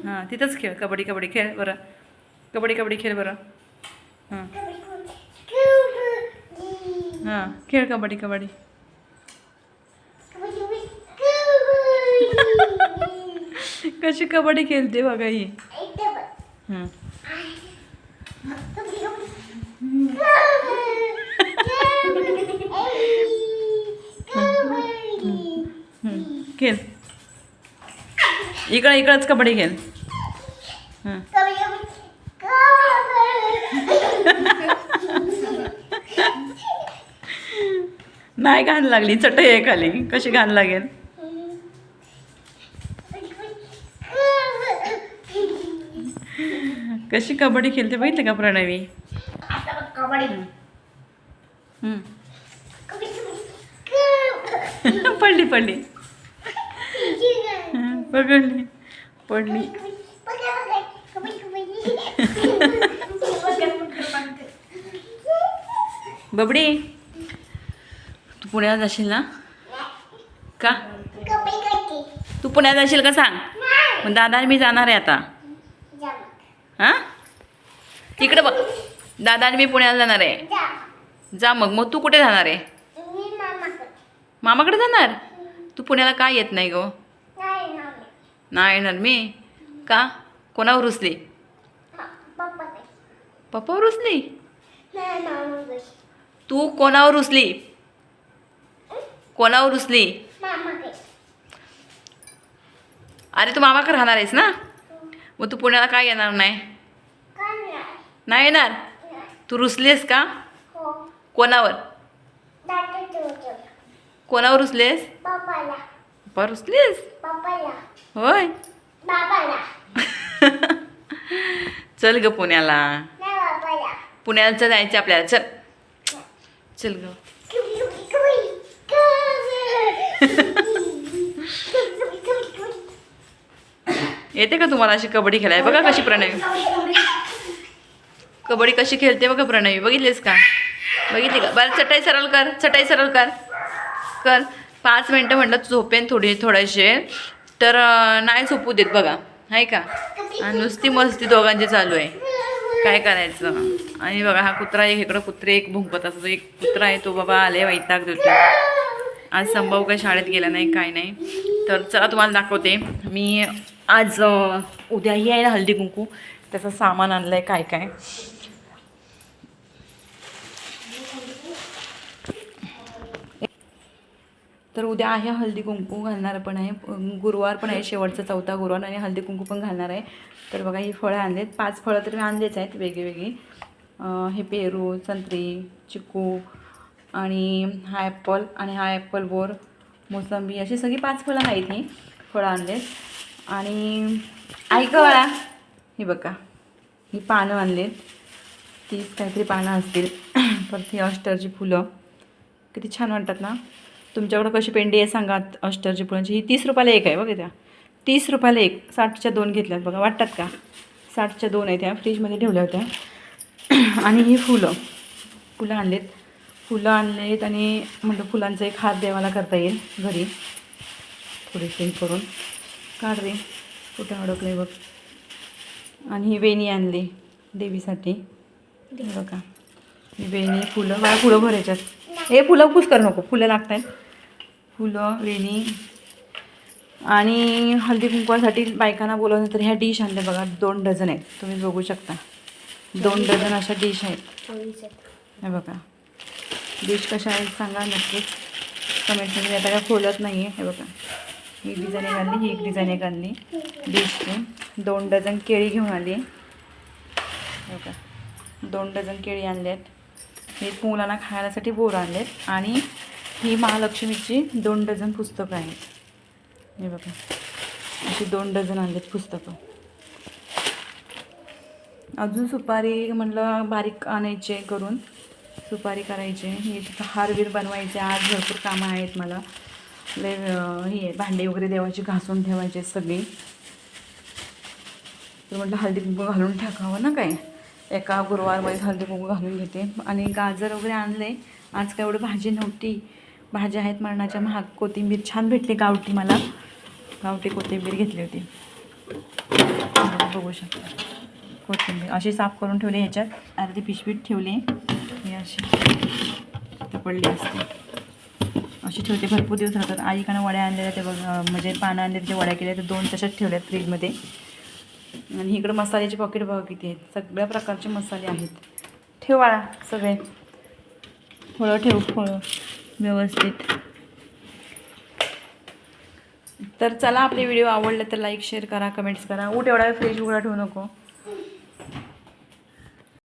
हां तिथंच खेळ. कबड्डी कबड्डी खेळ बरं. कबड्डी कबड्डी खेळ बरं. हां हां खेळ कबड्डी कबड्डी. कशी कबड्डी खेळते बघा ही. हं. खेळ इकडंच कबड्डी खेळ. हं. नाही घाण लागली. चटई आहे खाली. कशी घाण लागेल. कशी कबड्डी खेळते बघितलं का प्रणवी. पडली पडली पकडली पडली. बबडी तू पुण्याला जाशील ना. का तू पुण्यात जाशील का सांग. मग दादा आणि मी जाणार आहे आता. हां तिकडं बघ. दादा आणि मी पुण्याला जाणार आहे. जा मग तू कुठे जाणार आहे. मामाकडे जाणार. तू पुण्याला का येत नाही गो. नाही येणार मी. का कोणावर रुसली. पप्पावर रुसली. तू कोणावर रुसली. कोणावर रुसली. अरे तू मामाकडे राहणार आहेस ना. मग तू पुण्याला काय येणार नाही. नाही येणार. तू रुसलीस का. कोणावर कोणावर रुसलेस. पप्पा रुसलीस. होय. चल ग पुण्याला. पुण्याला जायचं आपल्याला. चल चल ग. येते का तुम्हाला अशी कबड्डी खेळाय. बघा कशी प्रणवी कबड्डी कशी खेळते बघा प्रणवी. बघितलीस का. बघितली का. बरं चटाई सरळ कर. चटाई सरळ कर कर. 5 मिनटं म्हटलं झोपेन थोडेसे तर नाही झोपू देत बघा. आहे का. आणि नुसती मस्ती दोघांची चालू आहे. काय करायचं. आणि बघा हा कुत्रा एक इकडं कुत्रे एक भुंकत असतो. एक कुत्रा आहे तो बाबा आले वैताग देतो. आज संभाव काही शाळेत गेला नाही काय नाही. तर चला तुम्हाला दाखवते मी. आज उद्याही आहे ना हळदी कुंकू. त्याचं सामान आणलं आहे काय काय. तर उद्या आहे हळदी कुंकू घालणार पण आहे. गुरुवार पण आहे शेवटचा 4था गुरुवार. आणि हळदी कुंकू पण घालणार आहे. तर बघा ही फळं आणलेत. 5 फळं तर मी आणलेच आहेत वेगळी. हे पेरू संत्री चिकू आणि हा ॲपल आणि हा ॲपल बोर मोसंबी अशी सगळी 5 फळं आहेत. ही फळं आणलेत. आणि ऐक बाळा ही बघा ही पानं आणलेत. 30 काहीतरी पानं असतील. परत ही अष्टरची फुलं किती छान वाटतात ना. तुमच्याकडं कशी पेंडी आहे सांगा अष्टरची फुलांची. ही 30 रुपयाला एक आहे बघा. त्या 30 रुपयाला एक. 60च्या 2 घेतल्यात बघा. वाटतात का. 60च्या 2 आहे. त्या फ्रीजमध्ये ठेवल्या होत्या. आणि ही फुलं आणलेत आणि म्हटलं फुलांचा एक हार देवाला करता येईल घरी. थोडीशी करून काढ रे कुठं अडकले बघ. आणि ही वेणी आणली देवीसाठी. बघा ही वेणी फुलं मला फुलं भरायच्यात. हे फुलं पुस करू नको. फुलं लागत आहेत. फुलं वेणी आणि हळदी कुंकवासाठी बायकांना बोलवलं तर ह्या डिश आणल्या बघा. 2 डझन आहेत. तुम्ही बघू शकता. 2 डझन अशा डिश आहेत. हे बघा डिश कशा आहेत सांगा नक्कीच कमेंटमध्ये. मी आता काय खोलत नाही आहे. हे बघा ही डिझाईन एक आणली. ही एक डिझाईन एक आणली डिशची. 2 डझन केळी घेऊन आली. हे बघा 2 डझन केळी आणल्यात. हे मुलांना खाण्यासाठी बोर आणलेत. आणि ही महालक्ष्मीची 2 डझन पुस्तकं आहेत. हे बघा अशी 2 डझन आणलेत पुस्तकं. अजून सुपारी म्हटलं बारीक आणायचे करून सुपारी करायचे. हे तिथं हारवीर बनवायचे. आज भरपूर कामं आहेत मला. हे भांडी वगैरे देवाची घासून ठेवायचे सगळी. तर म्हटलं हळदी कुंकू घालून टाकावं ना काय. एका गुरुवारमध्ये हळदी कुंकू घालून घेते. आणि गाजर वगैरे आणले. आज काय एवढी भाजी नव्हती. भाज्या आहेत मरणाच्या महाग. कोथिंबीर छान भेटली गावठी. मला गावठी कोथिंबीर घेतली होती. बघू शकता कोथिंबीर अशी साफ करून ठेवली, ह्याच्यात अर्धी पिशवीत ठेवली. हे अशी पडली असते, अशी ठेवते, भरपूर दिवस राहतात. आईकडनं वड्या आणलेल्या ते बघा, म्हणजे पानं आणले त्याच्या वड्या केल्या, तर 2 तशाच ठेवल्यात फ्रीजमध्ये. आणि इकडं मसाल्याचे पॉकेट बघा किती आहेत, सगळ्या प्रकारचे मसाले आहेत. ठेव बाळा सगळे, फळं ठेव, फळं व्यवस्थित. तर चला, आपले व्हिडिओ आवडले तर लाईक शेअर करा, कमेंट्स करा. एवढा वेळ फ्रीज उघडा ठेवू नको.